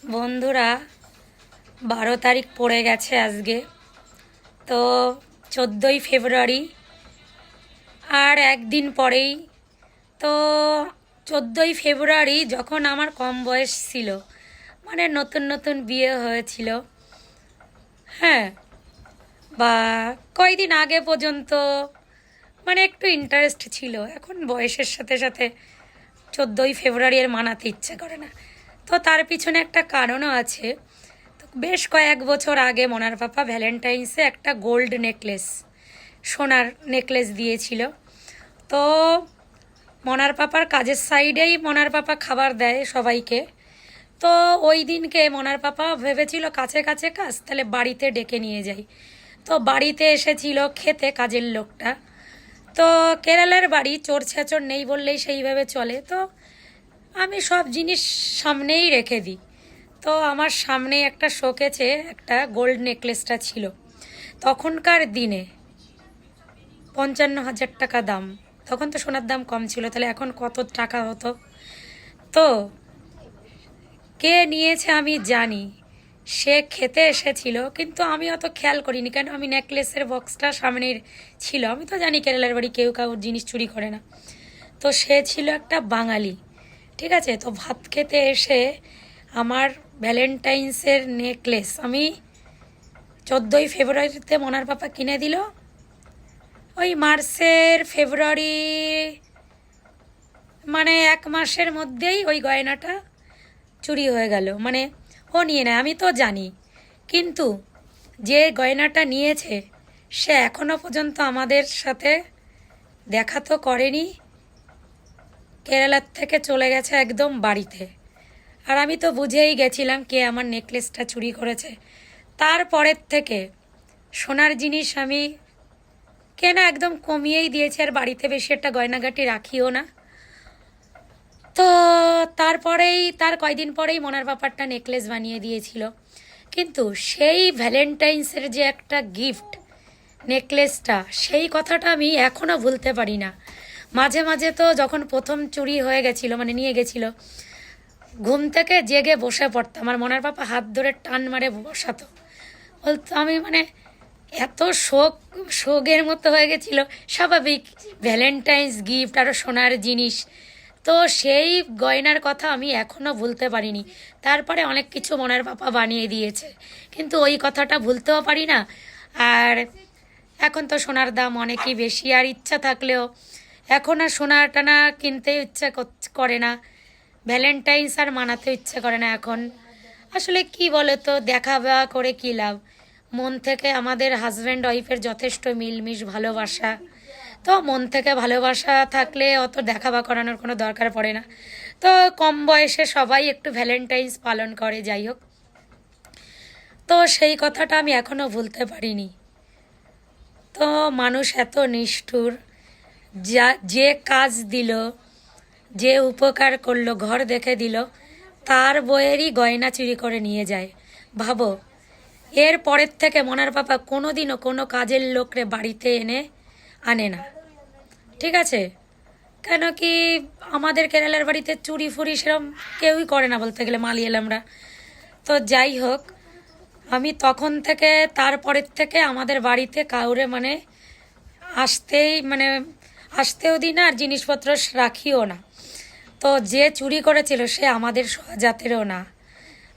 বন্ধুরা, 12 তারিখ পড়ে গেছে আজকে। তো 14ই ফেব্রুয়ারি, আর একদিন পরেই তো 14ই ফেব্রুয়ারি যখন আমার কম বয়স ছিল, মানে নতুন নতুন বিয়ে হয়েছিল, হ্যাঁ, বা কয়দিন আগে পর্যন্ত মানে একটু ইন্টারেস্ট ছিল। এখন বয়সের সাথে সাথে 14ই ফেব্রুয়ারি এর মানাতে ইচ্ছে করে না। তো তার পিছনে একটা কারণও আছে। তো বেশ কয়েক বছর আগে মনার পাপা ভ্যালেন্টাইন্সে একটা গোল্ড নেকলেস, সোনার নেকলেস দিয়েছিল। তো মনার পাপার কাজের সাইডেই মনার পাপা খাবার দেয় সবাইকে। তো ওই দিনকে মনার পাপা ভেবেছিল কাছে কাছে কাজ, তাহলে বাড়িতে ডেকে নিয়ে যাই। তো বাড়িতে এসেছিল খেতে কাজের লোকটা। তো কেরালার বাড়ি চোর ছেঁচর নেই বললেই সেইভাবে চলে। তো আমি সব জিনিস সামনেই রেখে দিই। তো আমার সামনে একটা শোকেছে একটা গোল্ড নেকলেসটা ছিল, তখনকার দিনে 55,000 টাকা দাম। তখন তো সোনার দাম কম ছিল, তাহলে এখন কত টাকা হতো। তো কে নিয়েছে আমি জানি, সে খেতে এসেছিল, কিন্তু আমি অত খেয়াল করিনি, কেন আমি নেকলেসের বক্সটা সামনের ছিল। আমি তো জানি কেরালার বাড়ি কেউ কাউর জিনিস চুরি করে না। তো সে ছিল একটা বাঙালি, ঠিক আছে। তো ভাত খেতে এসে আমার ভ্যালেন্টাইন্সের নেকলেস আমি 14ই ফেব্রুয়ারিতে মনার পাপা কিনে দিল। ওই মার্চের ফেব্রুয়ারি, মানে 1 মাসের মধ্যেই ওই গয়নাটা চুরি হয়ে গেল। মানে ও নিয়ে নেয়, আমি তো জানি, কিন্তু যে গয়নাটা নিয়েছে সে এখনো পর্যন্ত আমাদের সাথে দেখা তো করেনি। কেরালার থেকে চলে গেছে একদম বাড়িতে। আর আমি তো বুঝেই গেছিলাম কে আমার নেকলেসটা চুরি করেছে। তারপরের থেকে সোনার জিনিস আমি কেনা একদম কমিয়েই দিয়েছি, আর বাড়িতে বেশি একটা গয়নাগাটি রাখিও না। তো তারপরেই তার কয়দিন পরেই মনার ব্যাপারটা নেকলেস বানিয়ে দিয়েছিল। কিন্তু সেই ভ্যালেন্টাইন্সের যে একটা গিফট নেকলেসটা, সেই কথাটা আমি এখনও ভুলতে পারি না। মাঝে মাঝে তো যখন প্রথম চুরি হয়ে গেছিলো, মানে নিয়ে গেছিলো, ঘুম থেকে জেগে বসে পড়তাম, আমার মনার পাপা হাত ধরে টান মারে বসাতো। বলতো আমি মানে এত শোকের মতো হয়ে গেছিল। স্বাভাবিক, ভ্যালেন্টাইন্স গিফট, আরও সোনার জিনিস। তো সেই গয়নার কথা আমি এখনও ভুলতে পারিনি। তারপরে অনেক কিছু মনার পাপা বানিয়ে দিয়েছে, কিন্তু ওই কথাটা ভুলতেও পারি না। আর এখন তো সোনার দাম অনেকই বেশি, আর ইচ্ছা থাকলেও এখন আর সোনা টানা কিনতে ইচ্ছা করে না, ভ্যালেন্টাইন্স আর মানাতে ইচ্ছে করে না এখন। আসলে কি বলে তো, দেখা করে কী লাভ। মন থেকে আমাদের হাজব্যান্ড ওয়াইফের যথেষ্ট মিলমিশ ভালোবাসা, তো মন থেকে ভালোবাসা থাকলে অত দেখাবা করানোর কোনো দরকার পড়ে না। তো কম বয়সে সবাই একটু ভ্যালেন্টাইন্স পালন করে, যাই হোক। তো সেই কথাটা আমি এখনও ভুলতে পারিনি। তো মানুষ এত নিষ্ঠুর, যে কাজ দিল, যে উপকার করলো, ঘর দেখে দিল, তার বইয়েরই গয়না চুরি করে নিয়ে যায়। ভাবো, এর পরের থেকে মনার পাপা কোনোদিনও কোনো কাজের লোকরে বাড়িতে এনে আনে না, ঠিক আছে। কেন কি, আমাদের কেরালার বাড়িতে চুরি ফুরি সেরকম কেউই করে না বলতে গেলে, মালিয়ালামরা। তো যাই হোক, আমি তখন থেকে তারপরের থেকে আমাদের বাড়িতে কাউরে মানে আসতেও দিই না, আর জিনিসপত্র রাখিও না। তো যে চুরি করেছিল সে আমাদের জাতেরও না।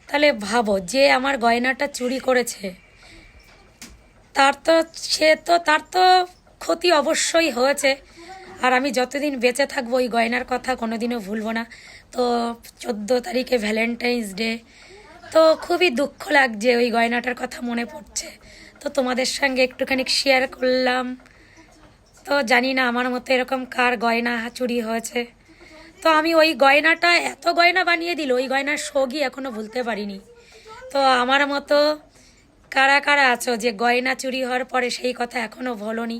তাহলে ভাবো, যে আমার গয়নাটা চুরি করেছে তার তো তার তো ক্ষতি অবশ্যই হয়েছে। আর আমি যতদিন বেঁচে থাকবো ওই গয়নার কথা কোনোদিনও ভুলবো না। তো 14 তারিখে ভ্যালেন্টাইন্স ডে, তো খুবই দুঃখ লাগছে, ওই গয়নাটার কথা মনে পড়ছে। তো তোমাদের সঙ্গে একটুখানি শেয়ার করলাম। তো জানি না আমার মতো এরকম কার গয়না চুরি হয়েছে। তো আমি ওই গয়নাটা, এত গয়না বানিয়ে দিল, ওই গয়নার শোকই এখনও ভুলতে পারিনি। তো আমার মতো কারা কারা আছো যে গয়না চুরি হওয়ার পরে সেই কথা এখনও ভোলোনি?